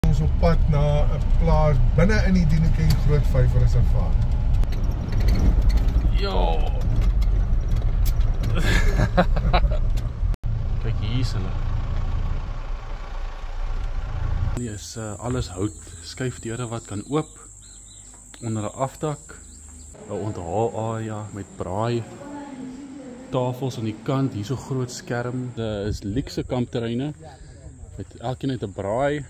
Ons op pad na 'n plaas binne in die Dinokeng Groot Vyf reservaat. Yo. Kyk, hier is hulle. Hier is alles hout, skuifdeure wat kan oop onder 'n afdak. 'n Onthaalarea met braai tafels aan die kant, hier so groot skerm. Dit is luukse kampterreine met elkeen het 'n braai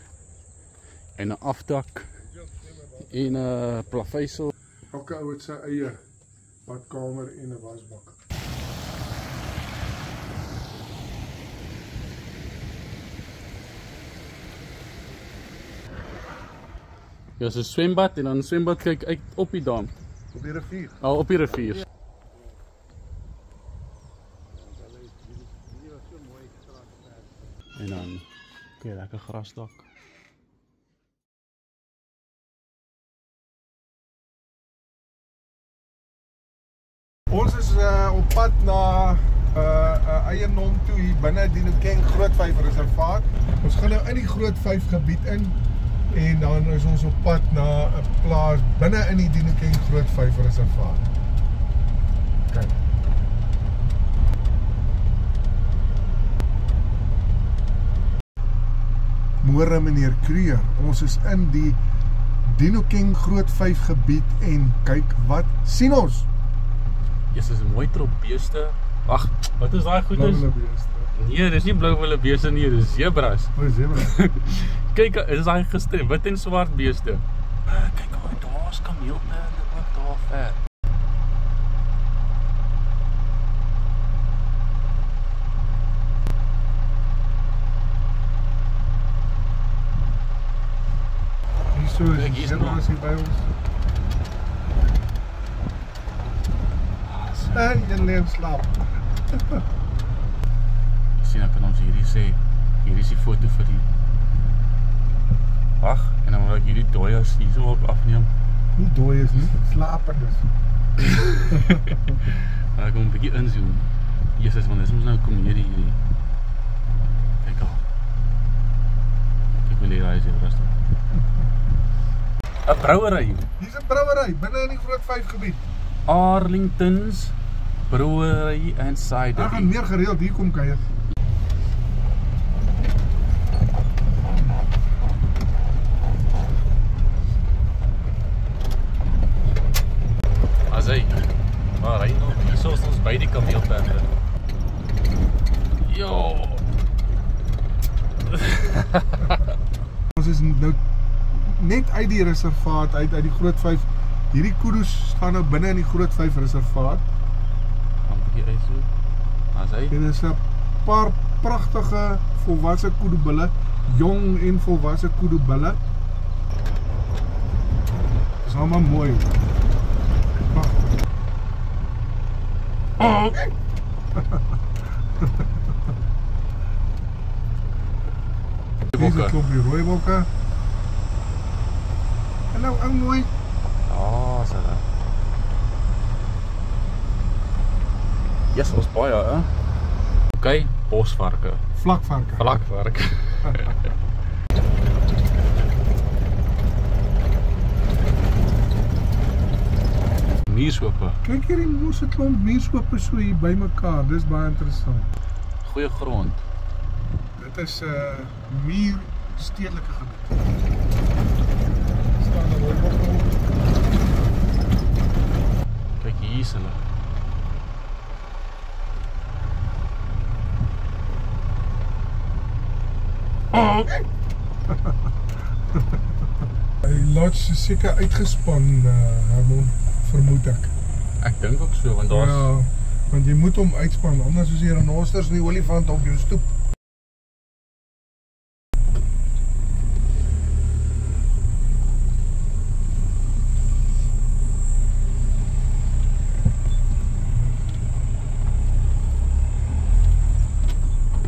en 'n afdak en 'n plaveisel. Elke ou het sy eie badkamer en 'n wasbak. Ja, is 'n swembad en dan 'n swembad kyk uit op die dam. Op die rivier. Op die rivier. En dan kyk lekker grasdak. Ons is op pad na 'n eiendom toe hier binne Dinokeng Groot Vyf reservaat. Ons gaan nou in die Groot Vyf gebied in en dan is ons op pad na 'n plaas binne in die Dinokeng Groot Vyf reservaat. Kyk. Môre meneer Kreer, ons is in die Dinokeng Groot Vyf gebied en kyk wat sien ons. Jesus, is 'n mooi trop beeste. Wag, wat is daai goedes? Nee, dis nie blou wille beeste nie, dis zebras. O, zebras. Kyk, is daai gister wit en swart beeste. Kyk, daar's kameelperde ook daar ver. Hier is zebras hier by ons. En jy lê slaap. Sien ek kan ons hierdie sê, hier is die foto vir die. Wag, en dan wil ek hierdie dooies hier so op afneem. Nie dooies nie, slapendes. Maar ek kom 'n bietjie inzoom. Jesus, want dis mos nou komedie hierdie. Kyk al. Ek wil hier raai rustig. 'n Brouwery. Hier's 'n brouwery binne in die Groot Vyf gebied. Arlington's Brewery and Cider. Ek gaan meer gereeld hier kom kuier. As hy. Maar hy nog hier so ons by die kameelperde. Yo. Ons is nou net uit die reservaat uit die Groot Vyf. Hierdie kudu's staan nou binne in die Groot Vyf reservaat. Gaan 'n bietjie uitsoek. As hy. En is 'n paar pragtige volwasse kudubulle, jong en volwasse kudubulle. Dis almal mooi. Pragtig. Oh. Hier is 'n klompie rooibokke. Hallo, ou mooi. So daar. Yes, ons baie, hè? Okay, bosvarke. Vlakvarke. Vlakvarke. Muurshope. Kyk hierdie mosse klomp muurshope so hier by mekaar. Dis baie interessant. Goeie grond. Dit is 'n muur stedelike gebied. Staan daar rooibokke. Kyk, hier is hulle. Die lodge is seker uitgespan, Herman, vermoed ek. Ek dink ook so, want daar's Ja, want jy moet hom uitspan, anders soos die renosters en die olifant op jou stoep.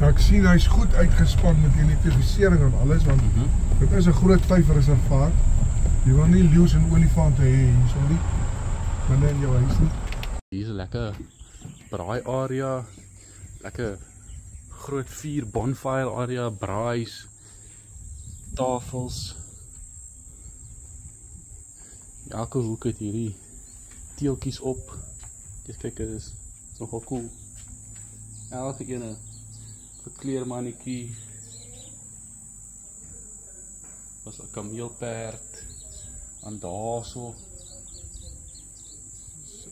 Ek sien hy's goed uitgespan met elektrifisering en alles, want dit is 'n Groot Vyf reservaat. Jy wil nie leeu's en olifante hê hierso nie. Binne in jou huis nie. Hier is 'n lekker braai area, lekker groot vuur bonfire area, braais. tafels. Elke hoek het hierdie teeltjies op. Just kyk, dit is nogal cool. Elke ene gekleermannetjie. Was 'n kameelperd aan daarso.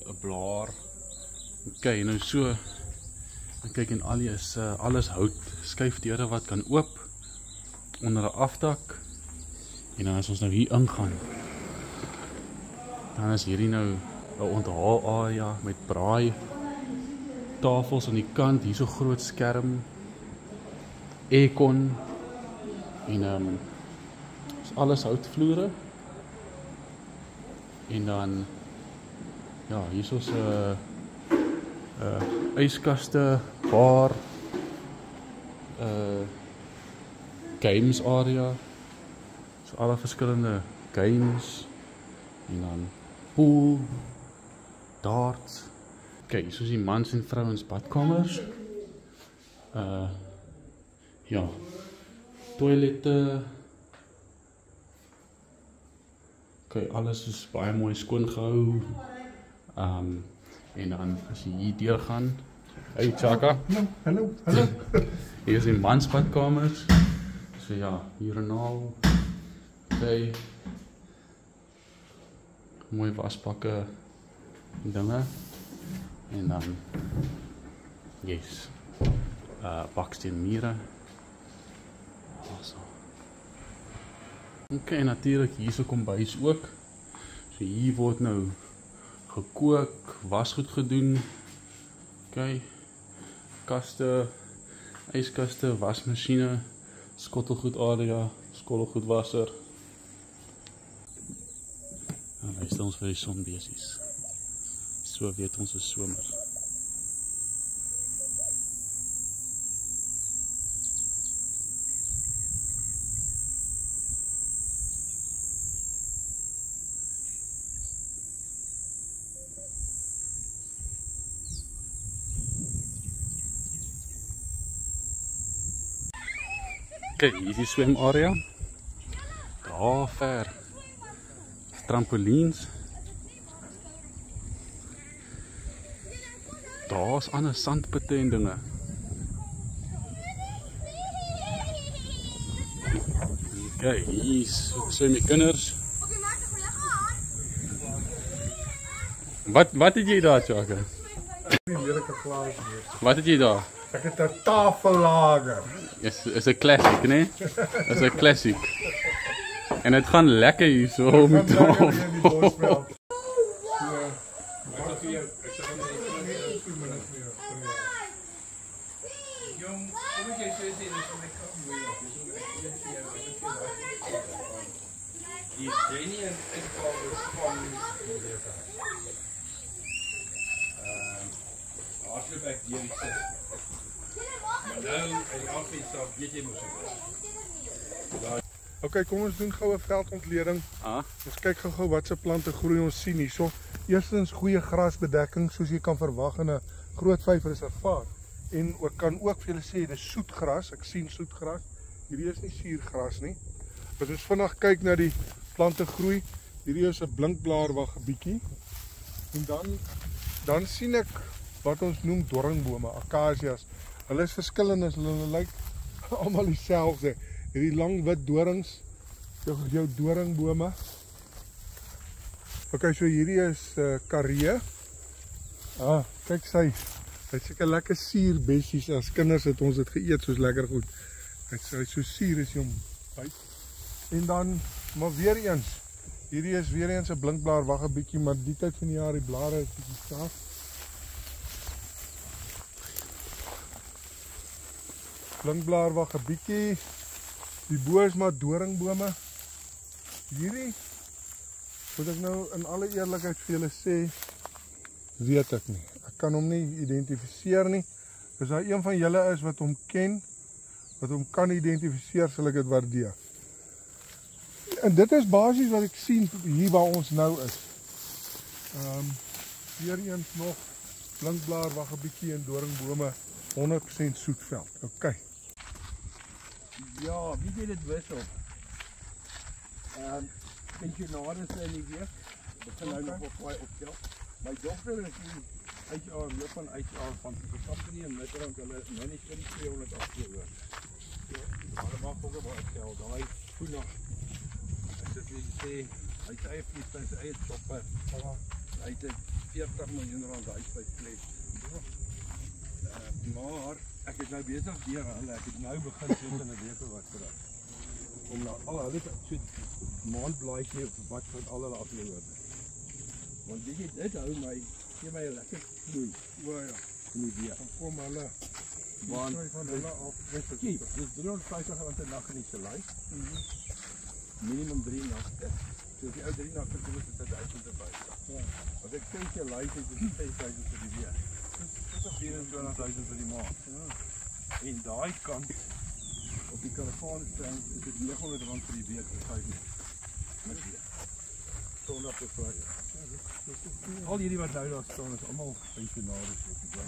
'n blaar. Okay, nou so. En kyk, en alles hout skuifdeure wat kan oop onder 'n afdak. En dan as ons nou hier ingaan, dan is hierdie nou 'n onthaalarea met braai tafels aan die kant, hier so groot skerm, aircon en is alles houtvloere. En dan ja, hier is 'n yskaste, bar, games area. So alle verskillende games en dan pool, darts. Okay, hier is die mans en vrouens badkamers. Ja, toilette. Okay, alles is baie mooi skoon gehou. En dan as jy hier deur gaan, hey Chaka. Hallo. Hier is die mansbadkamers. So ja, urinaal. Okay. Mooi wasbakke en dinge. En dan yes. Baksteen mure. Awesome. Okay, natuurlijk hier so kombuis ook. So hier word nou gekook, wasgoed gedoen. Okay. Kaste, yskaste, wasmasjiene, skottelgoed area, skottelgoedwasser. Nou luister ons vir die sonbesies. So weet ons is somer. Kijk, hier is die swemarea. Daar ver. Trampolines. Daar is ander sandputte en dinge. Kijk, hier swem die kinders. Wat het jy daar, Chaka? Die lelike glaas hier. Wat het jy daar? Ek het 'n tafellager. Is 'n classic, né? Is 'n classic. En dit gaan lekker hier so met tafel. Okay, kom ons doen gou 'n veldontleding. Ons kyk gou wat se plante groei ons sien hierso. Eerstens goeie grasbedekking soos jy kan verwag in 'n groot vyfreservaat. En ek kan ook vir julle sê dis soetgras. Ek sien soetgras. Hierdie is nie suurgras nie. As ons vinnig kyk na die plante groei, hierdie is 'n blinkblaar waggebietjie. En dan sien ek wat ons noem doringbome, akasias. Hulle is verskillend, hulle lyk almal dieselfde. Hierdie lang wit dorings, jou doringbome. Okay, so hierdie is karee. Kyk sy het seker lekker suur bessies. As kinders het ons dit geëet soos lekker goed. Hy so suur as jy hom byt. En dan, maar weer eens, hierdie is weer eens 'n blinkblaar waggebietjie, maar die tyd van die jaar die blare is bietjie saaf. Blinkblaar waggebietjie. Die bo is maar doringbome. Hierdie, moet ek nou in alle eerlikheid vir julle sê, weet ek nie. Ek kan hom nie identifiseer nie. As daar een van julle is wat hom ken, wat hom kan identifiseer, sal ek dit waardeer. En dit is basies wat ek sien hier waar ons nou is. Weer eens nog blinkblaar waggebietjie en doringbome, 100% soetveld. Okay. Ja, wie weet dit wissel? pensionaris in die week. Begin nou nog op baie optel. My dogter is die HR, loop van HR van die company en Midrand, hulle manage vir die 200 afgeloor. Maar mag ook baie geld, daai goed nog. As dit wie sê, hy het eie vliegtuig, sy eie chopper. Hy het 40 miljoen rand huis by Klet. Maar ek is nou besig deur hulle, ek het nou begin so in 'n week wat vir dat. Om nou al hulle so maandblaadjie wat van al hulle afgeloor. Want dit hou my, gee my 'n lekker vloei. O ja, In die weer. dan kom hulle Want van hulle af. cheap, dis 350 rand 'n nag in die Salai. Minimum 3 nagte. So as jy ou 3 nagte kom, is dit 1000 erbij. As ek kyk jy lyk is dit 6000 vir die weer. Dis 24000 vir die maand. En daai kant op die Karavaan stand is dit 900 rand vir die week vir 5 maand. Met weer. Sondag tot Vrydag. Al hierdie wat nou daar staan is almal pensionaris op die plek.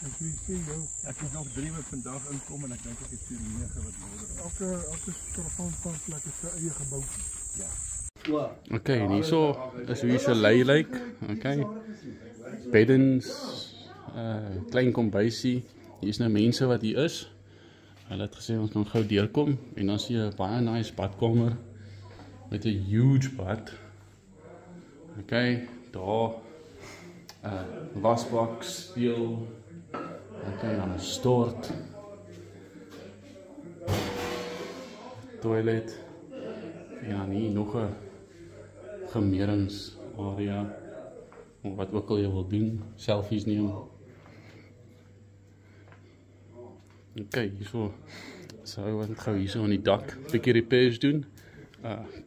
Ek sien jou, Ek het nog 3 wat vandag inkom en ek dink ek het 9 wat word. elke karavaanstandplek is sy eie gebou. Okay, en hierso is hoe se lei lyk. Okay. Beddens, klein kombuisie. Hier is nou mense wat hier is. Hulle het gesê ons kan gou deurkom en dan sien jy 'n baie nice badkamer met 'n huge bad. Okay, daar wasbak, speel. Okay, dan 'n stort. Toilet. En dan hier nog 'n gemeringsarea. Of wat ook al jy wil doen, selfies neem. Okay, hierso sou wat gou hierso aan die dak 'n bietjie repairs doen.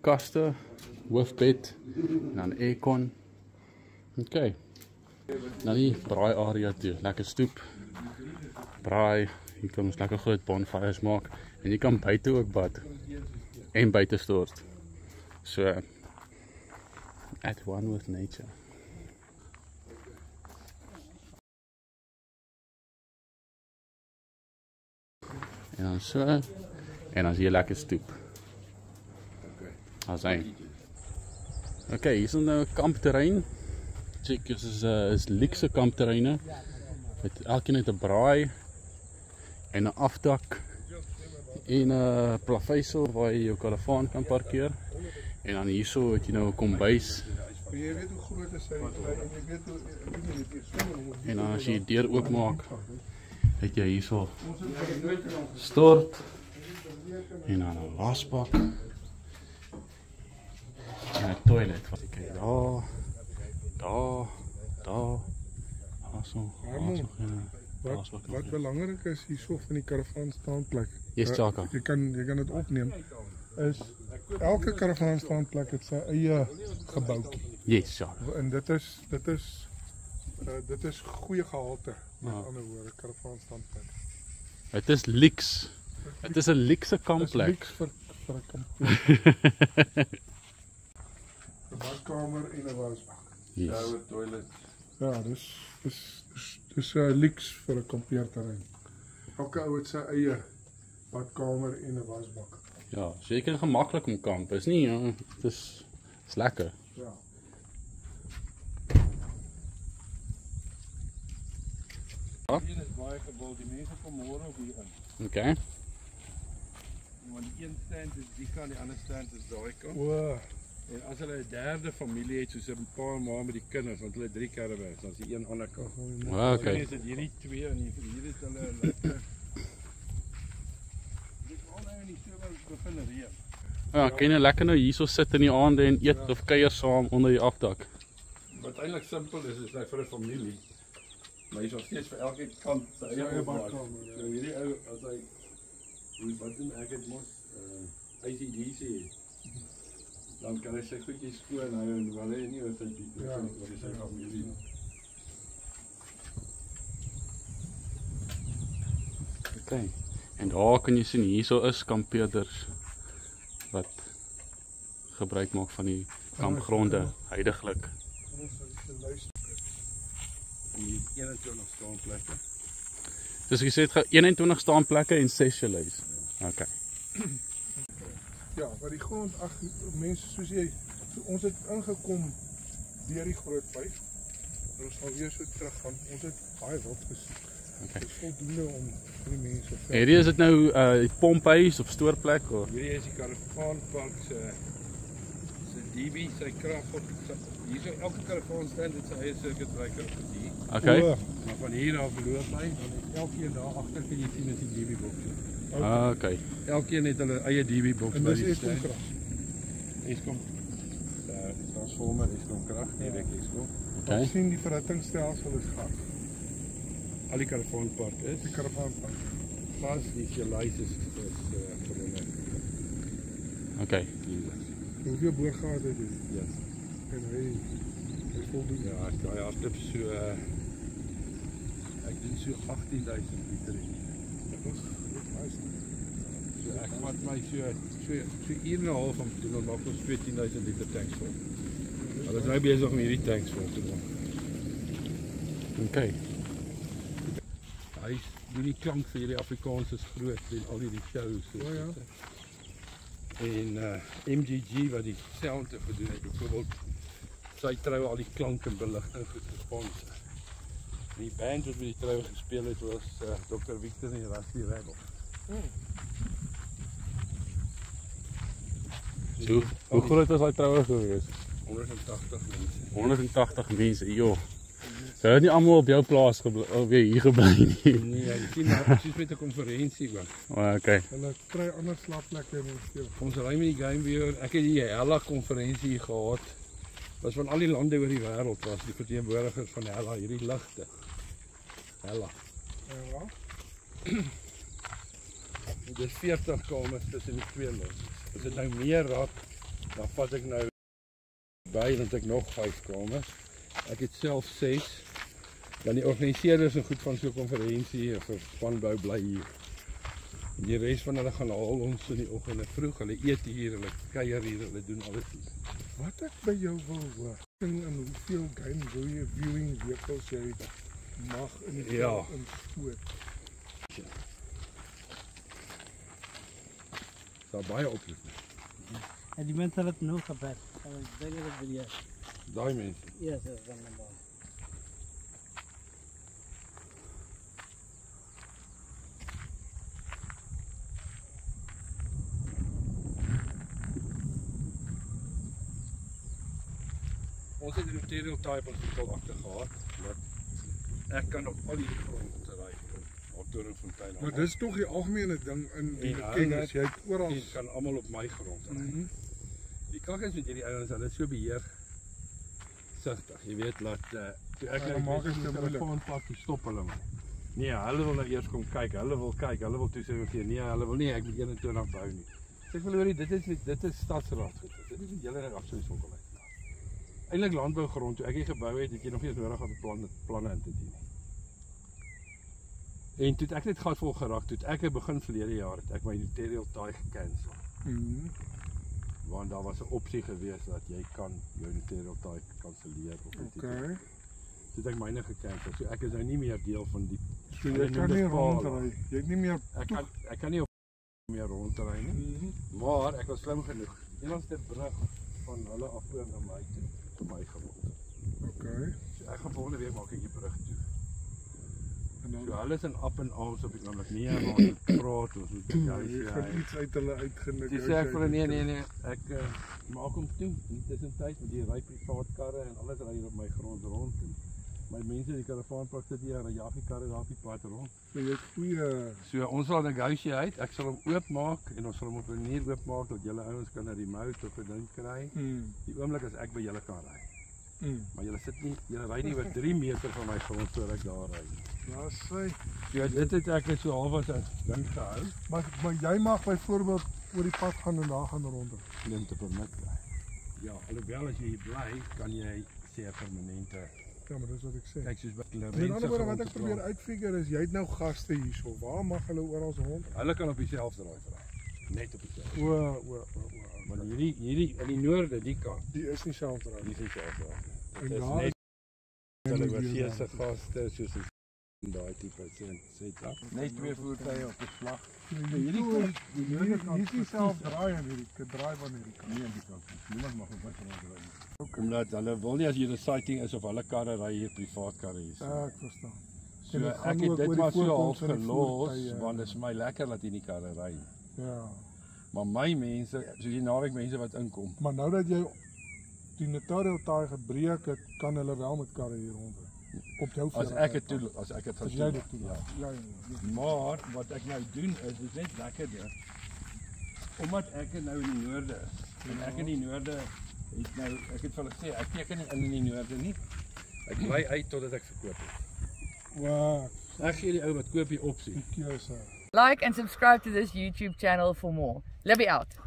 Kaste, hoofbed, en dan aircon. Okay. Dan die braai area toe, lekker stoep. Braai, hier kan ons lekker groot bonfires maak en jy kan buite ook bad en buite stort. So at one with nature. En dan so, en dan is hier lekker stoep. As hy. Okay, hier is nou 'n kampterrein. Check, dit is luxe kampterreine. Met elkeen het 'n braai en 'n afdak en 'n plaveisel waar jy jou karavaan kan parkeer. En dan hierso het jy nou 'n kombuis. Jy weet hoe groot is hy en jy weet hoe En dan as jy die deur oopmaak, het jy hierso stort en dan 'n wasbak en 'n toilet. Wat kyk daar, Wat belangrik is hierso van die karavaanstaanplek. Yes, Chaka. Jy kan dit opneem. Is elke karavaanstaanplek het sy eie gebouetjie. Yes, Chaka. En dit is goeie gehalte, met ander woorde, karavaanstaanplek. Het is luxe. Het is 'n luxe kampplek. Dit is luxe vir 'n kamp. 'n badkamer en 'n wasbak. Yes. Toilet. Ja, dis 'n luxe vir 'n kampeerterrein. Elke ou het sy eie badkamer en 'n wasbak. Ja, so jy kan gemaklik om kamp. Is nie, ja, dit is lekker. Ja. Hier is baie gebou, die mense kom môre op hier in. Okay. Want die een stand is die kant, die ander stand is daai kant. O, En as hulle 'n derde familie het, soos 'n pa en ma met die kinders, want hulle 3 caravans, dan is die een ander kant. Okay. Is dit hierdie 2 en hier is hulle lekker. Dit al nou in die somer begin reën. Ja, kan jy lekker nou hierso sit in die aande en eet of kuier saam onder die afdak. Wat eintlik simpel is net vir 'n familie. Maar jy sal steeds vir elke kant sy eie badkamer, ja. So hierdie ou as hy wat doen ek het mos ACDC. Dan kan hy sy goedjies skoon hou en wel hy nie oor sy bietjie wat hy sy familie. Okay. En daar kan jy sien hierso is kampeerders wat gebruik maak van die kampgronde heidaglik. Die 21 staanplekke. Dus jy sê dit gaan 21 staanplekke en 6 chalets. Okay. Ja, maar die grond, ag mense soos jy, ons het ingekom deur die groot vyf. Ons gaan weer so terug gaan. Ons het baie wild gesien. Okay. Dit is voldoende om vir die mense Hierdie is dit nou die pomphuis of stoorplek of? Hierdie is die karavaanpark se DB, sy krag op. Hier is elke karavaan stand dit sy eie circuit breaker op die. Okay. Maar van hier af loop hy, dan het elkeen daar agter kan jy sien is die DB box. Okay. Elkeen het hulle eie DB box en by dis die Eskom stand. krag. Eskom. Die transformer Eskom krag, direk Eskom. Okay. Ons sien die verhittingsstelsel is gat. Al die karavaanpark is. Die karavaanpark. Pas die gelys is veronder. Okay. Hoeveel boorgate het jy? Ja. En hy is voldoende. Ja, hy hardloop so ek doen so 18.000 liter in. Dit is nice. So ek vat my so uur en 'n half om te doen, dan maak ons 14.000 liter tanks vol. Hulle is nou besig om hierdie tanks vol te maak. Okay. Hy doen die klank vir hierdie Afrikaans is groot en al hierdie shows. O ja. En MGG wat die sound te gedoen het, byvoorbeeld sy trou al die klank en beligting goed gesponsor. Die band wat by die trou gespeel het was Dr. Victor en Rusty Rebel. So, hoe groot was daai troue gewees? 180 mense. 180 mense, joh. So het nie almal op jou plaas weer hier gebly nie. Nee, jy sien maar soos met 'n konferensie ook. Okay. Hulle kry ander slaapplekke in die steel. Ons ry met die game weer. Ek het die Hella konferensie gehad. Was van al die lande oor die wêreld was die verteenwoordigers van Hella hierdie ligte. Hella. Ja. Dit is 40 kamers tussen die twee losses. As dit nou meer raak, dan vat ek nou by dan het ek nog 5 kamers. Ek het self 6. Dan die organiseerders en goed van so 'n konferensie of 'n spanbou bly hier. En die res van hulle gaan haal ons in die oggende vroeg. Hulle eet hier, hulle kuier hier, hulle doen alles hier. Wat ek by jou wil hoor, en hoeveel game viewing vehicles jy mag in die Ja. instoot. Daar baie oproepe. En die mensen hebben het nog gebed. Ik denk dat het bij jou. Daai mense. Ja, dat is dan normaal. Ons het 'n material type ons het al agter gehad. Dat ek kan op al die grond ry. Op Doringfontein. Maar dis tog die algemene ding in die Ja, kennis. Jy het oral Jy kan almal op my grond ry. Mhm. Die kak is met hierdie ouens, hulle is so beheer sigtig. Jy weet laat toe ek Ja, maak dit moeilik. telefoonpad stop hulle my. Nee, hulle wil nou eers kom kyk. Hulle wil toe sê vir nee, hulle wil nie ek moet 21 bou nie. Sê ek wil hoor dit is stadsraad goed. Dit is nie julle reg so sonkel uit. Eintlik landbougrond toe ek hier gebou het jy nog nie eens nodig gehad om planne in te dien nie. En toe ek net gat vol geraak toe ek begin verlede jaar het ek my material tie gekansel. Mhm. Want daar was 'n opsie gewees dat jy kan jou material tie kanselleer of iets. Okay. Toe het ek myne gekansel. So ek is nou nie meer deel van die So jy kan nie rondry. Jy het nie meer Ek kan nie op meer rondry nie. Maar ek was slim genoeg. Enigste brug van hulle af oor na my toe vir my grond. Okay. So ek gaan volgende week maak ek die brug toe. En dan So hulle is in up en arms op die oomblik. Nee, maar ons moet praat, ons moet jy gaan iets uit hulle uitgenik. Dis sê ek vir hulle nee, ek maak hom toe. In die tussentyd met die ry privaat karre en alles ry hier op my grond rond. En my mense in die karavaanpark sit hier en jag die karre daar op die pad rond. So jy het goeie So ons sal 'n negotiate. Ek sal hom oopmaak en ons sal hom op 'n manier oopmaak dat julle ouens kan 'n remote of 'n ding kry. Die oomblik as ek by julle kan ry. Maar julle ry nie oor 3 meter van my grond voor ek daar ry nie. Ja, sê. Ja, dit het ek net so half as 'n ding gehou. Maar jy mag byvoorbeeld oor die pad gaan en daar gaan rondry. Neem te permit kry. Ja, alhoewel as jy hier bly, kan jy sê 'n permanente. Ja, maar dis wat ek sê. Kyk soos by In ander woorde wat ek probeer uitfigure is jy het nou gaste hierso. Waar mag hulle oral rond? Hulle kan op dieselfde draai ry. Net op dieselfde. O. Maar hierdie in die noorde, die kant, Die is nie selfdraai. die is dieselfde. En Dit is daar net is hulle nie oorseese weer gaste soos Daai tipe setup. Net 2 voertuie op 'n slag. Hier is nie self draai aan hierdie draai van hierdie kant. Nee, die kant. Niemand mag op my grond ry. Omdat hulle wil nie as hier 'n sighting is of hulle karre ry hier privaat karre hier. Ja, ek verstaan. So ek het dit maar so half gelos want dit is vir my lekker dat hier nie karre ry nie. Ja. Maar my mense, so die naweek mense wat inkom. Maar nou dat jy die notarial taai gebreek het, kan hulle wel met karre hier rondry. Op jou As ek dit toe, as ek dit as jy dit toelaat. Ja. Maar wat ek nou doen is net lekkerder. Omdat ek nou in die noorde is. En ek in die noorde het nou, ek het vir hulle gesê, ek teken nie in die noorde nie. Ek bly uit totdat ek verkoop het. Wow. Ek gee die ou wat koop die opsie. Die keuse. Like and subscribe to this YouTube channel for more. Libby out.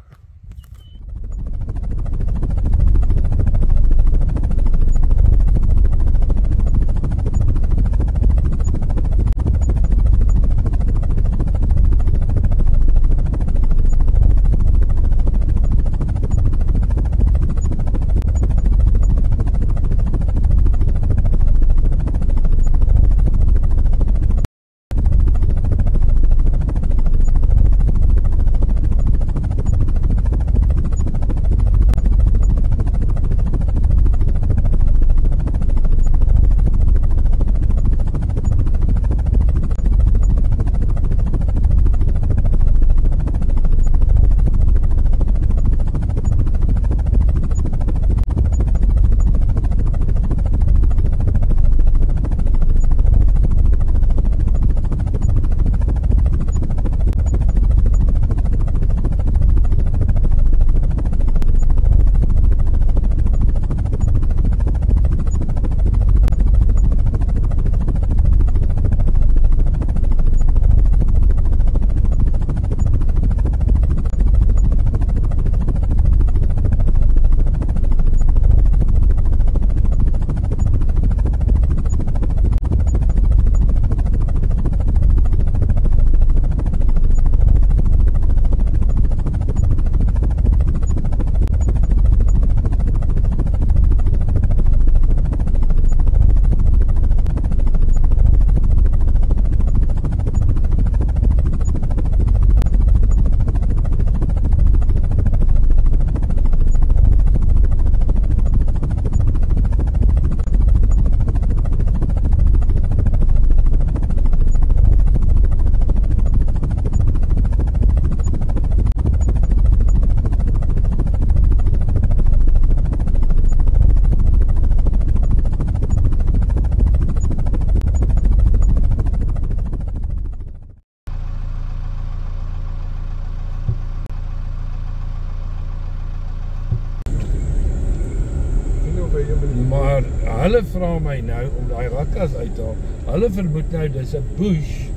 Maar hulle vra my nou om daai radkas uit te haal. Hulle vermoed nou dis 'n bush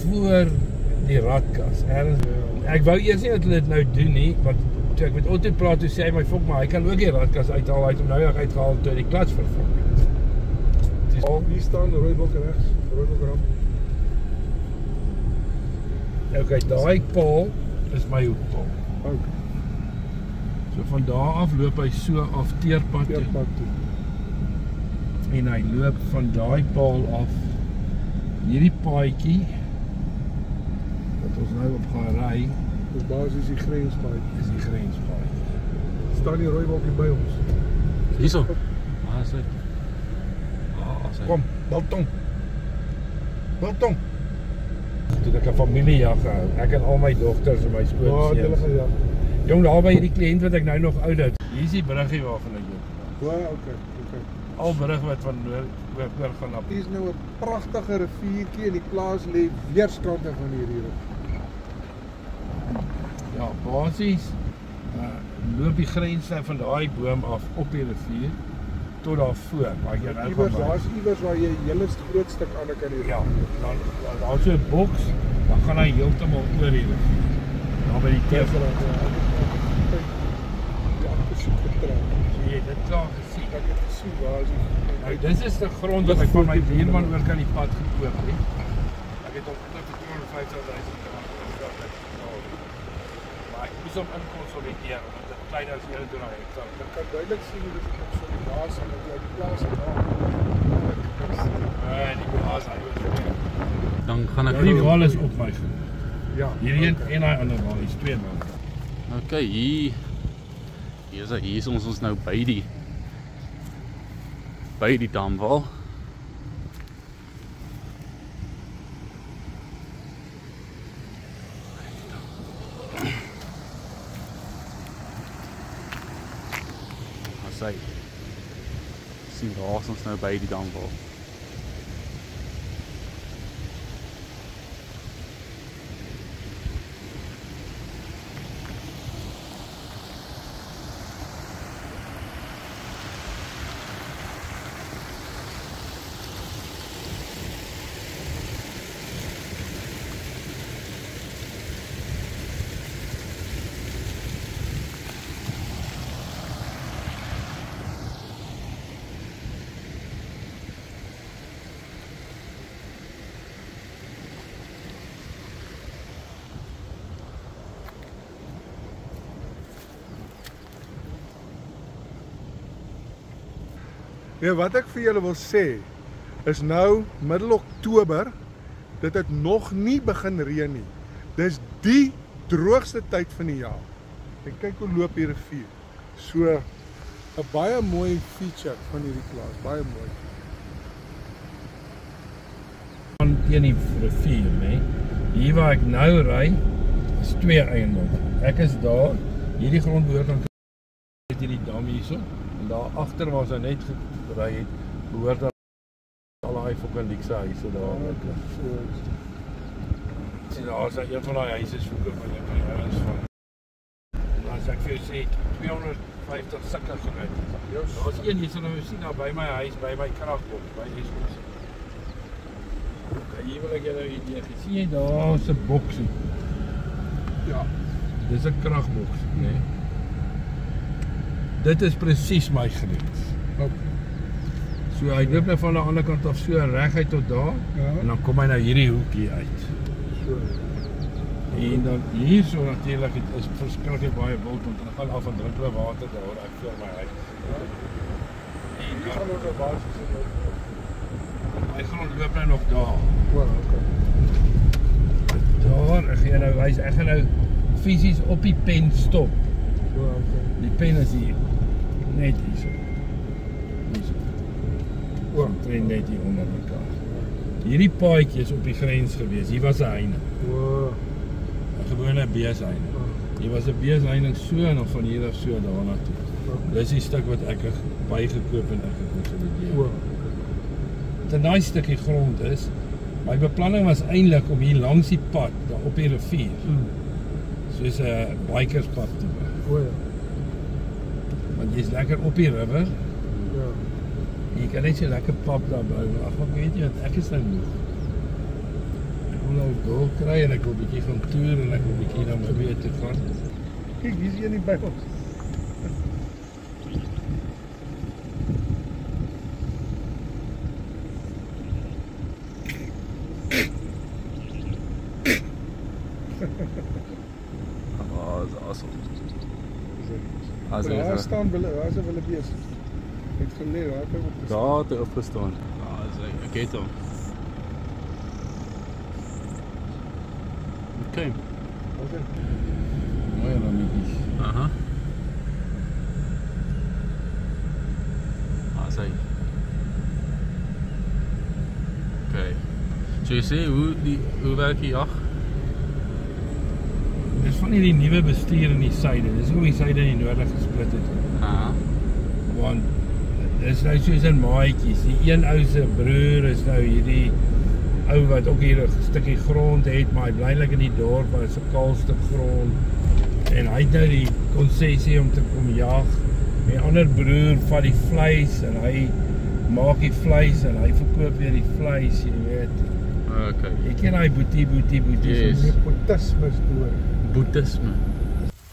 voor die radkas. Ek wou eers nie dat hulle dit nou doen nie, want toe ek met Otto praat, toe sê hy my fok maar, hy kan ook die radkas uithaal, hy het hom nou nog uitgehaal toe die klats vervang het. Hier staan die rooi blok regs, rooi blok ram. Okay, daai paal is my hoekpaal. Okay. So van daar af loop hy so af teerpad toe. En hy loop van daai paal af hierdie paadjie wat ons nou op gaan ry. Dis basies die grenspaadjie. Dis die grenspaadjie. Staan die rooi blokkie by ons. Hierso. Waar is dit? Kom, Biltong. Biltong. Toe ek 'n familiejag gehou. Ek en al my dogters en my skootseuns. Hulle gejag. Jong, daar by hierdie kliënt wat ek nou nog oud het. Hier is die bruggie waarvan ek loop. Okay. Al brug wat van oor gaan op. Hier is nou 'n pragtige riviertjie en die plaas lê weerskante van hierdie rivier. Ja, basies loop die grense van daai boom af op die rivier tot daar voor, waar jy nou gaan. Daar's iewers waar jy 'n hele groot stuk aan kan hier. Ja, dan daar's so 'n boks, dan gaan hy heeltemal oor die rivier. Daar by die teergrond. Die agtersoek getrek. Sien jy dit klaar gesien? Ek het gesien waar is die. Nou, dis is die grond wat ek van my buurman oor kan die pad gekoop het. Ek het hom gekoop vir 250 000 rand. Maar moes hom inkonsolideer, want dit kleiner as 21 hektar. Ek kan duidelik sien hoe dit konsolidasie met jou die plaas en daar. Die plaas hy was. Dan gaan ek Die wal is op my. Ja. Hierdie een en daai ander wal, hier's twee wal. Okay, hier is ons nou by die damwal. Sien daar is ons nou by die damwal. Nee, wat ek vir julle wil sê, is nou middel Oktober, dit het nog nie begin reën nie. Dis die droogste tyd van die jaar. En kyk hoe loop die rivier. So, 'n baie mooi feature van hierdie plaas, baie mooi. Aan teen die rivier, né? Hier waar ek nou ry, is twee eiendom. Ek is daar, hierdie grond behoort aan hierdie dam hierso, en daar agter waar ons net gery het, behoort aan al daai fucking luxe huise daar. Sien daar is een van daai huise is verkoop en ek kan ergens van. En as ek vir jou sê 250 sulke gery. Daar's een hier sal nou sien daar by my huis, by my kragboks, by Eskom. Okay, hier wil ek julle 'n idee gee. Sien jy daar 'n boksie? Ja. Dis 'n kragboks, né? Dit is presies my grens. So hy loop nou van die ander kant af so reguit tot daar, en dan kom hy nou hierdie hoekie uit. En dan hierso natuurlik is verskriklik baie wild, want hulle gaan af en drinkbare water daar ek voor my huis. En dan gaan ons op basis hy grond loop nou nog daar. Daar, ek gaan nou fisies op die pen stop. Die pen is hier, net hierso. Omtrent net hier onder mekaar. Hierdie paadjie is op die grens gewees. Hier was 'n heining. 'n gewone beesheining. Hier was 'n beesheining so en dan van hier af so daarna toe. Dis die stuk wat ek bygekoop en ek gekonsolideer. Dit 'n daai stukkie grond is. My beplanning was eintlik om hier langs die pad, daar op die rivier, soos 'n bikerspad te bou. Want jy's lekker op die river. Jy kan net so lekker pap daar bou. Ag, maar weet jy wat, ek is nou moeg. Ek wil nou dol kry en ek wil 'n bietjie gaan toer en ek wil 'n bietjie na my weer toe gaan. Kyk, hier is een by ons. Dis awesome. Daar staan waar is 'n wildebees. Het geleer, waar het op daar het hy opgestaan. Ek het hom. Okay. Mooi rammetjies. Aha. Sy. Okay. So jy sê hoe werk die jag? Dis van hierdie nuwe bestuur in die suide. Dis hoe die suide en die noorde gesplit het. Aha. Want dis nou soos in maatjies. Die een ou se broer is nou hierdie ou wat ook hier 'n stukkie grond het, maar hy bly eintlik in die dorp, waar is 'n kaal stuk grond. En hy het nou die konsessie om te kom jag. My ander broer vat die vleis en hy maak die vleis en hy verkoop weer die vleis, jy weet. Okay. Ek ken hy boetie. Yes. nepotisme storie. Boeddhisme.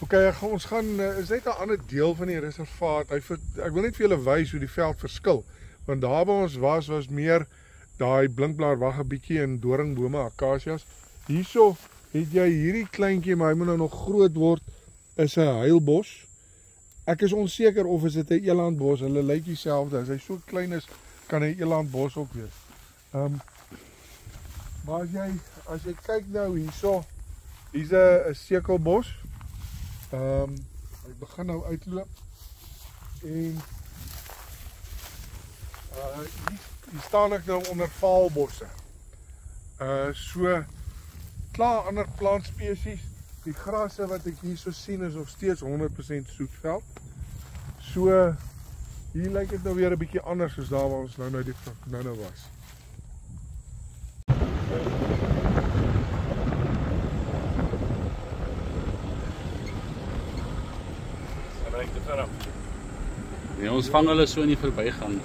Okay, ons gaan is net 'n ander deel van die reservaat. Ek wil net vir julle wys hoe die veld verskil, want daar waar ons was meer daai blinkblaar waggebietjie en doringbome, akasias. Hierso het jy hierdie kleintjie, maar hy moet nou nog groot word. is 'n huilbos. Ek is onseker of is dit 'n elandbos. Hulle lyk dieselfde. As hy so klein is, kan 'n elandbos ook wees. Maar as jy kyk nou hierso, hier's 'n sekelbos. Hy begin nou uitloop. En hier staan ek nou onder vaalbosse. So klaar ander plantspesies. Die grasse wat ek hier so sien is nog steeds 100% soetveld. So hier lyk dit nou weer 'n bietjie anders as daar waar ons nou was. Ja, ons vang hulle so in die verbygang.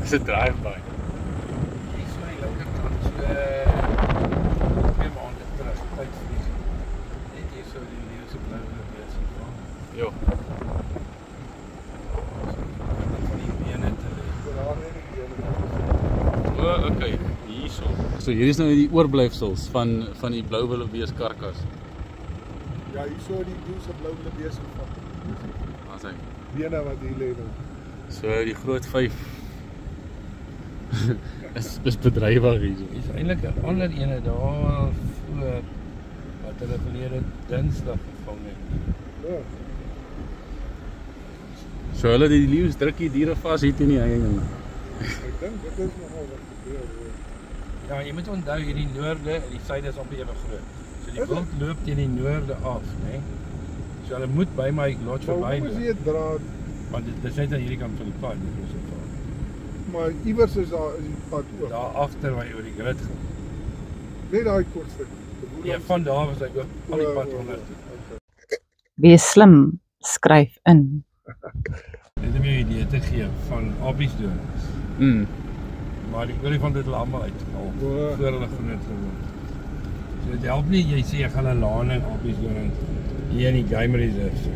Dis 'n drive-by. Hier is my linkerkant so 2 maande terug tydvlieg. Net hier so die leeu's blou leeu's van. Jo. Van die bene te lê. Okay, hierso. So hier is nou die oorblyfsels van die blou wildebees karkas. Ja, hierso die se blou wildebees gevat. As hy Bene wat hier lê nou. So die groot 5 is bedrywig hierso. Is eintlik 'n ander ene daar voor wat hulle verlede Dinsdag gevang het. Ja. So hulle die leeu's druk die diere vas hier teen die heining. Ek dink dit is nogal wat gebeur. Ja, jy moet onthou hierdie noorde en die suide is amper ewe groot. So die wild loop teen die noorde af, né? So hulle moet by my lodge verby loop. Hoe is die draad? Want dit is net aan hierdie kant van die pad, Maar iewers is daar die pad ook. daar agter waar jy oor die grid gaan. Net daai kort stuk. Ja, van daar was ek ook al die pad onder. Wees slim, skryf in. Net om jou 'n idee te gee van apiesdonings. Maar die olifant het hulle almal uitgehaal voor hulle groot geword. So dit help nie jy sê jy gaan 'n laan en apiesdonings hier in die game reserve.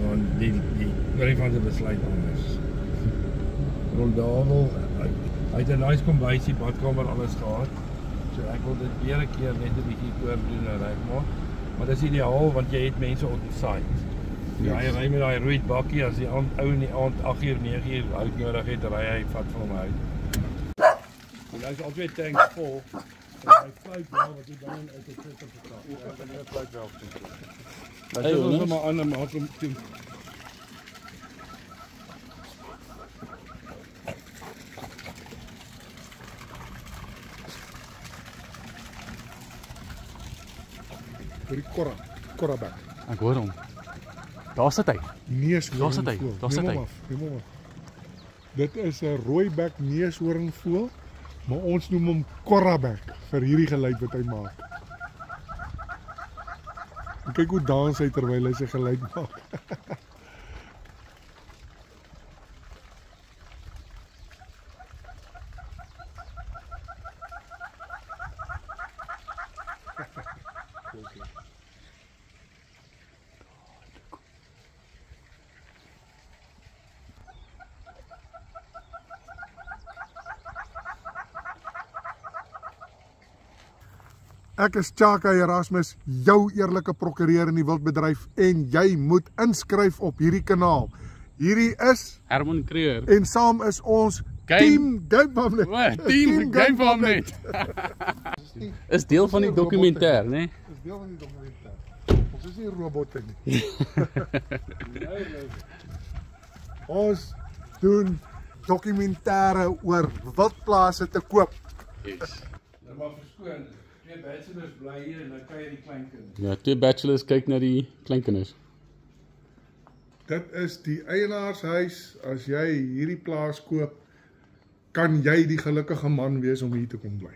Want die olifant het besluit anders. Rondawel, hy het 'n nice kombuisie, badkamer, alles gehad. So ek wil dit weer 'n keer net 'n bietjie oordoen en regmaak. Maar dis ideaal want jy het mense on site. Ja, hy ry met daai rooi bakkie as die ou in die aand 8uur, 9uur hout nodig het, ry hy vat van hom uit. En hy's altyd tanks vol. En hy fluit wel wat jy dan uit die trekker vertrap. Ja, hy fluit wel. Hy sê ons maar aan maak hom toe. Vir die korrabek. Ek hoor hom. Daar sit hy. Neushoornvoël. Daar sit hy. Neem hom af. Dit is 'n rooibek neushoornvoël, maar ons noem hom korrabek vir hierdie geluid wat hy maak. En kyk hoe dans hy terwyl hy sy geluid maak. Ek is Chaka Erasmus, jou eerlike prokureur in die wildbedryf en jy moet inskryf op hierdie kanaal. Hierdie is Herman Creer. en saam is ons Team Game Farm Net. Team Game Farm Net. Is deel van die dokumentêr, né? Dis deel van die dokumentêr. Ons is nie robotte nie. Ons doen dokumentêre oor wildplase te koop. Yes. Nou maar verskoon. 2 bachelors bly hier en dan kry jy die kleinkinders. Ja, 2 bachelors kyk na die kleinkinders. Dit is die eienaarshuis. As jy hierdie plaas koop, kan jy die gelukkige man wees om hier te kom bly.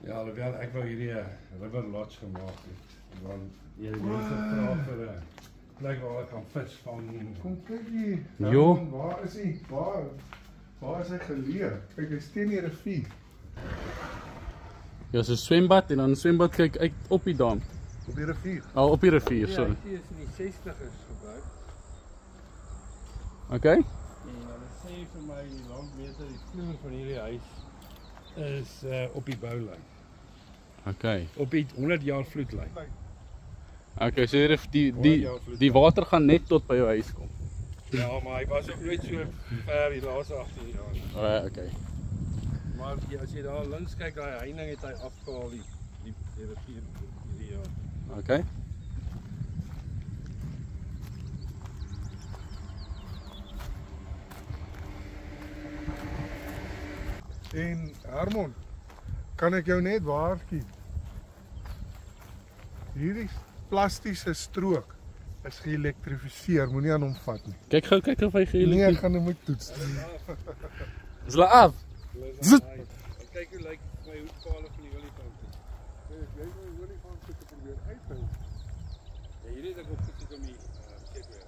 Ja, alhoewel ek wou hierdie river lodge gemaak het. Want jy mense vra vir 'n plek waar hulle kan vis vang. Kom kyk hier. Jo. Waar is hy? Waar is hy geleë? Kyk, hy steen die rivier. Ja, so swembad en dan 'n swembad kyk uit op die dam. Op die rivier. Op die rivier, Ja, sorry. dit is in die 60's gebou. Okay. En hulle sê vir my die landmeter die vloer van hierdie huis is op die boulyn. Okay. Op die 100 jaar vloedlyn. Okay, so die water gaan net tot by jou huis kom. Ja, maar hy was ook nooit so ver die laaste 18 jaar. Okay. Maar ja, as jy daar links kyk, daai heining het hy afgehaal die rivier hierdie jaar. Okay. En Hermon, kan ek jou net waarsku? Hierdie plastiese strook is geelektrifiseer, moenie aan hom vat nie. Kyk gou of hy Nee, ek gaan hom moet toets. Is hulle af? Zit. Kyk hoe lyk my hoedpale van die olifante. Jy wil die olifant te probeer uithou. Ja, hierdie het ek opgesit om die sekweg.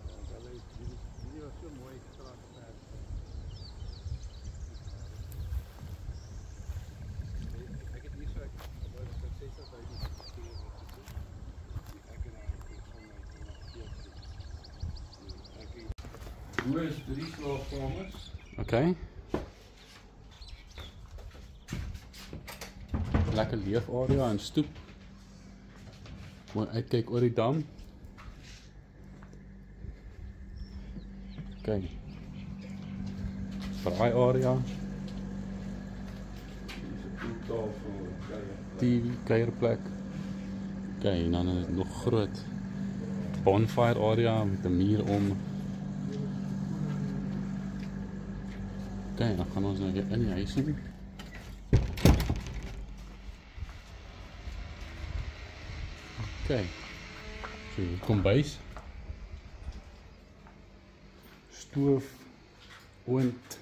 Want hulle hierdie was so mooi gestraat ver. Ek het hier so ek wou dat ek 60,000 Hoe is 3 slaapkamers? Okay. Lekker leefarea en stoep. Mooi uitkyk oor die dam. Okay. Braai area. TV, kuierplek. Okay, en dan is het nog groot bonfire area met 'n muur om. Okay, dan gaan ons nou weer in die huis in. Okay, so hier kombuis, stoof, oond.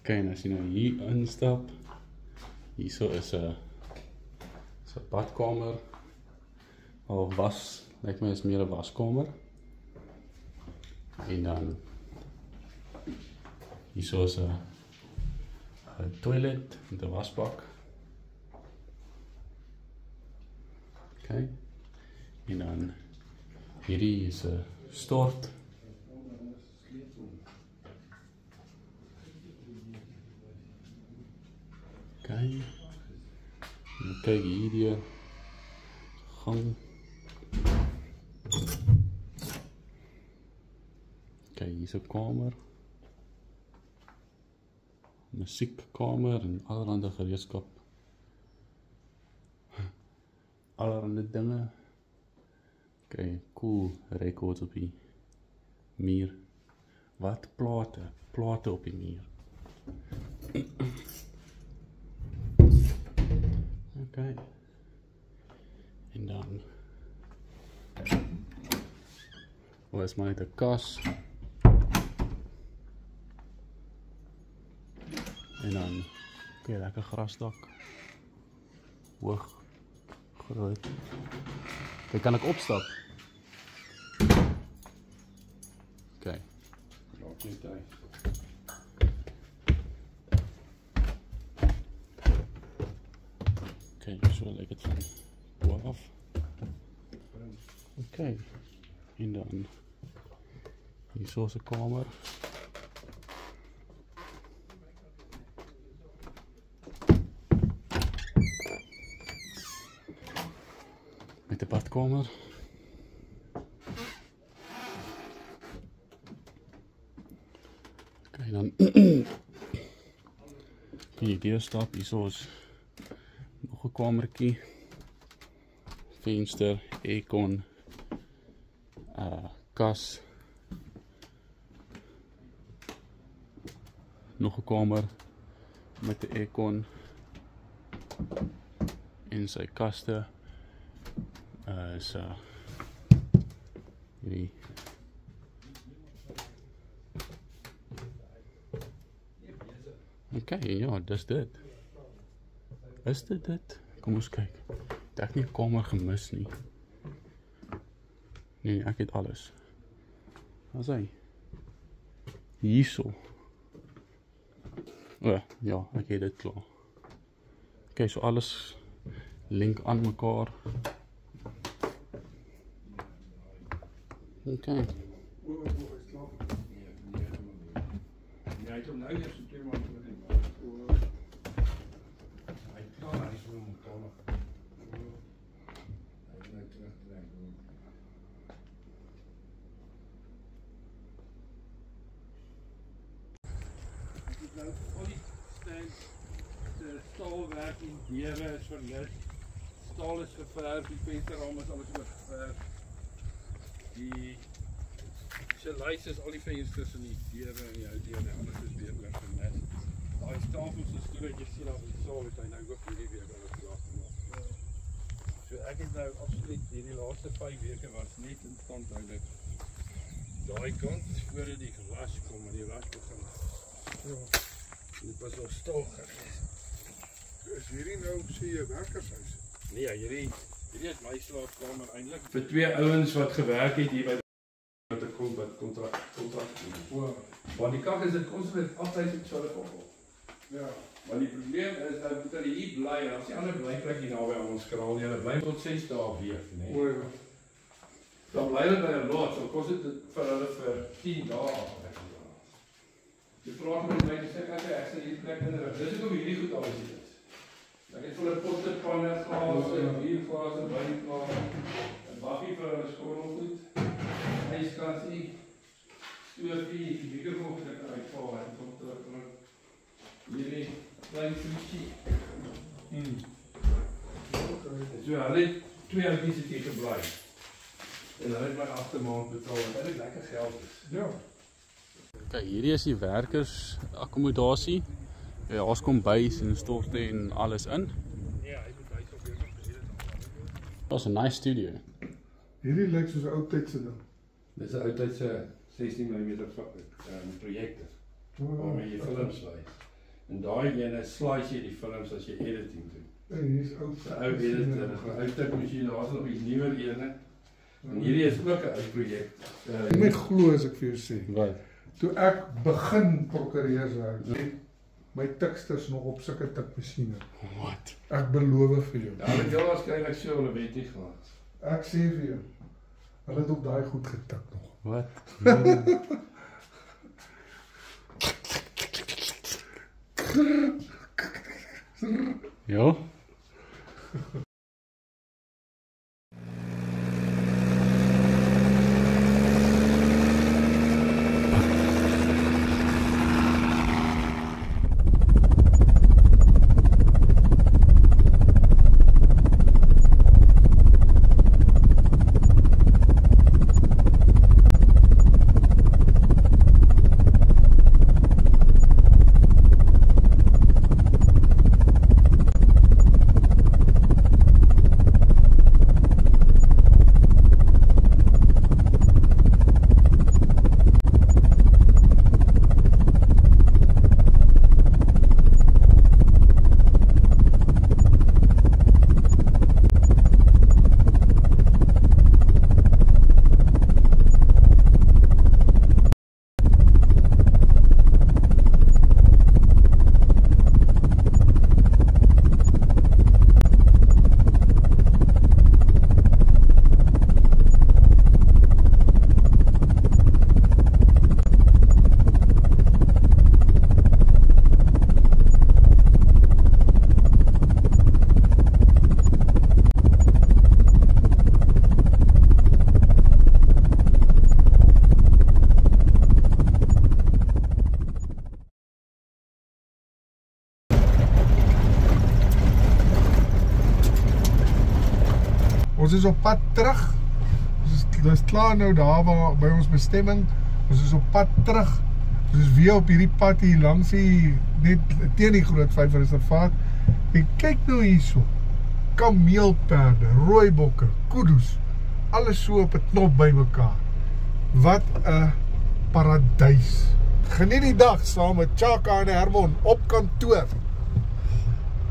Okay, en as jy nou hier instap, hierso is 'n badkamer, of was, lyk my is meer 'n waskamer. En dan hierso is 'n toilet met 'n wasbak. Okay. En dan hierdie is 'n stort. Okay. En kyk hierdie gang. Okay, hier is 'n kamer. Musiekkamer en allerlei gereedskap. Allerlei dinge. Okay, cool records op die muur. Wat plate op die muur. Okay. En dan is maar net 'n kas. En dan lekker grasdak. Hoog, groot. Kijk, kan ik opstap? Oké. Oké, zo lijkt het van bovenaf. Oké. En dan hier zo is de kamer. Met de badkamer. Oké, dan kun je deur stap. Hier is nog een kamertje. Venster, aircon, kas. Nog een kamer met de aircon en zijn kasten. Hierdie okay, ja, dis dit. Is dit? Kom ons kyk. Ek het nie 'n kamer gemis nie. Nee, ek het alles. Wat is hy? Hierso. O, ja, ek het dit klaar. Okay, so alles link aan mekaar. Okay. Jy het hom nou eers 2 maande gelede staalwerk en deure is vernis. Staal is geverf, die vensterraam is alles geverf. Die lys is al die vensters en die deure en die houtdeure en alles is weer vernis. Daai tafels en stoele wat jy sien op die saal het hy nou ook hierdie week alles klaar gemaak. So ek het nou absoluut hierdie laaste 5 weke was net in stand hou dat daai kant voordat die glas kom en die ras begin. Ja. Dit was al stil gewees. Is hierdie nou sê jy werkershuis? Nee, hierdie is my slaapkamer eintlik. Vir 2 ouens wat gewerk het hier by met 'n kontrak doen. Want die kak is dit konstant altyd op so 'n koppel. Ja. Maar die probleem is dat hulle hier bly en as die ander blyplek hier naby aan ons kraal nie, hulle bly tot 6 dae week, nee. O ja. Dan bly hulle by 'n lot, so kos dit vir hulle vir 10 dae. Die vraag met my sê ek sê hierdie plek in dis hoekom hierdie goed alles hier is. Ek het vir 'n potte panne gehad, bierglas en wynglas, 'n bakkie vir hulle skorrelgoed, yskas, stoofie, mikrofoon wat ek uitval en kom terug. Hierdie klein fietsie. So hulle het 2 ouetjies het hier gebly. En hulle het my 8 maand betaal en dit lekker geld is. Ja. Kyk, hierdie is die werkers akkommodasie. Ja, ons kom bys en storte en alles in. Ja, hy moet bys op weer op. Dit is 'n nice studio. Hierdie lyk soos 'n ou tydse ding. Dis 'n ou tydse 16 mm projektor. Waarmee jy films wys. En daai ene slice jy die films as jy editing doen. En hier is ou. 'n Ou editor, 'n ou tikmasjien, daar's nog 'n nuwer ene. En hierdie is ook 'n ou projek. Jy moet glo as ek vir jou sê. Wat? Toe ek begin prokureurswerk, my tiksters nog op sulke tikmasjiene. Wat? Ek beloof vir jou. Ja, hulle het heel waarskynlik so hulle weet nie gehad. Ek sê vir jou. Hulle het op daai goed getik nog. Wat? Ja. Ons is op pad terug. Ons is klaar nou daar waar by ons bestemming. Ons is op pad terug. Ons is weer op hierdie pad hier langs die net teen die Groot Vyf reservaat. En kyk nou hierso. Kameelperde, rooibokke, kudu's, alles so op 'n knop bymekaar. Wat 'n paradys. Geniet die dag saam met Chaka en Hermon op kantoor.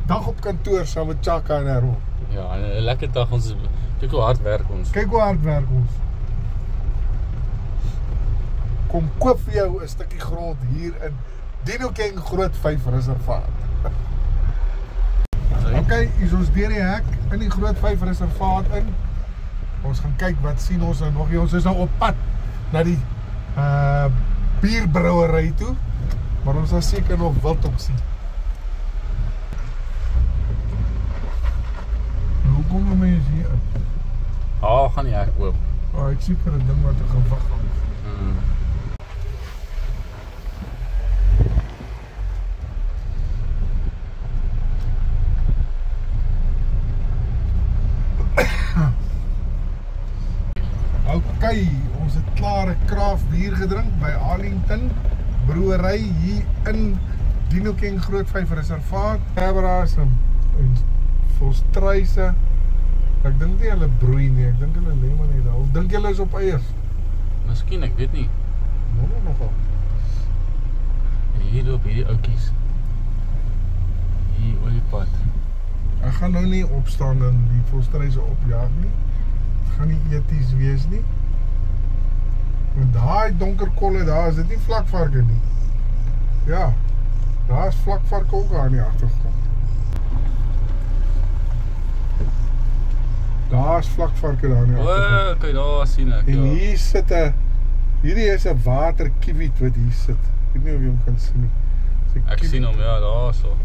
Dag op kantoor saam met Chaka en Hermon. Ja, 'n lekker dag ons. Kyk hoe hard werk ons. Kyk hoe hard werk ons. Kom koop vir jou 'n stukkie grond hier in Dinokeng Groot Vyf reservaat. Okay, hier is ons deur die hek in die Groot Vyf reservaat in. Ons gaan kyk wat sien ons nou nog. Ons is nou op pad na die bierbrouwery toe, maar ons sal seker nog wild op sien. Hoe kom die mense hier in? Gaan die hek oop. Ek seker 'n ding wat er gewag het. Okay, ons het klare craft bier gedrink by Arlington Brewery hier in Dinokeng Grootvyf Reservaat. Cabra's en Volstruise. Ek dink nie hulle broei nie, ek dink hulle lê maar net daar. Of dink julle is op eiers? Miskien, ek weet nie. Nogal. En hier loop hierdie oukies. Hier oor die pad. Ek gaan nou nie opstaan en die Volstruise opjaag nie. Het gaan nie eties wees nie. Want daai donker kolle daar, is dit nie vlakvarke nie. Ja, daar is vlakvarke ook daar in die agtergrond. Daar is vlakvarke daar in die agtergrond. O, kyk daar sien ek, En ja. hier sit hierdie is 'n waterkiewiet wat hier sit. Ek weet nie of jy hom kan sien nie. Ek sien hom, ja, daar so.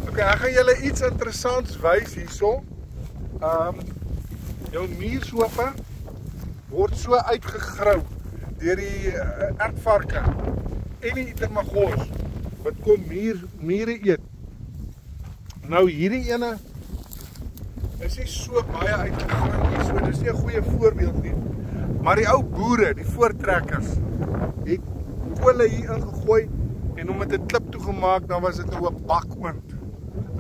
Ok, ek gaan julle iets interessants wys hierso. Jou muursope word so uitgegrou deur die ertvarke en die termagos wat kom mure eet. Nou hierdie ene is nie so baie uitgegrou nie, so dis nie 'n goeie voorbeeld nie. Maar die ou boere, die voortrekkers, het kole hier ingegooi en om dit 'n klip toegemaak, dan was dit nou 'n bakoond.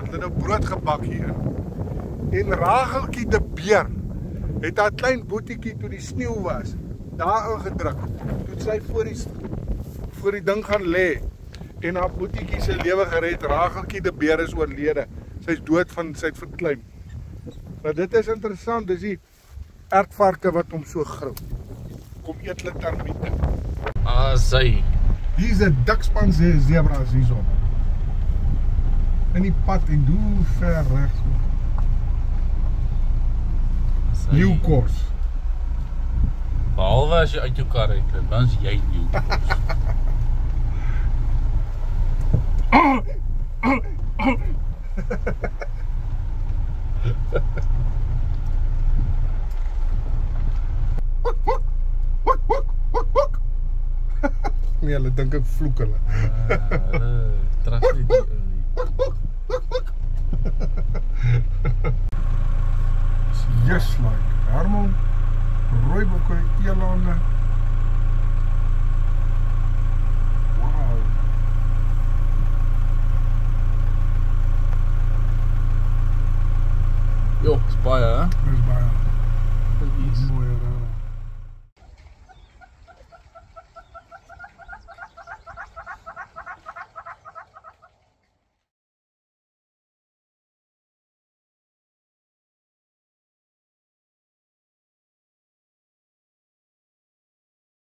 Hulle nou brood gebak hierin. En Rageltjie de Beer het haar klein boetiekie toe die sneeu was, daar ingedruk. Toe sy voor die ding gaan lê en haar boetiekie se lewe gered. Rageltjie de Beer is oorlede. Sy is dood sy het verkleim. Maar dit is interessant, dis die ertvarke wat hom so grou. Kom eet hulle termiete. Sy. Hier is 'n dikspan zebras hierso. In die pad en hoe ver regs. Nieuw kors. Behalwe as jy uit jou kar uit, dan is jy nieuw kors. Nee, hulle dink ek vloek hulle. Hulle trust nie die ou nie. Just like Hermon, rooibokke, elande. Wow. Jo, is baie, hè? Dis baie. Dis mooi,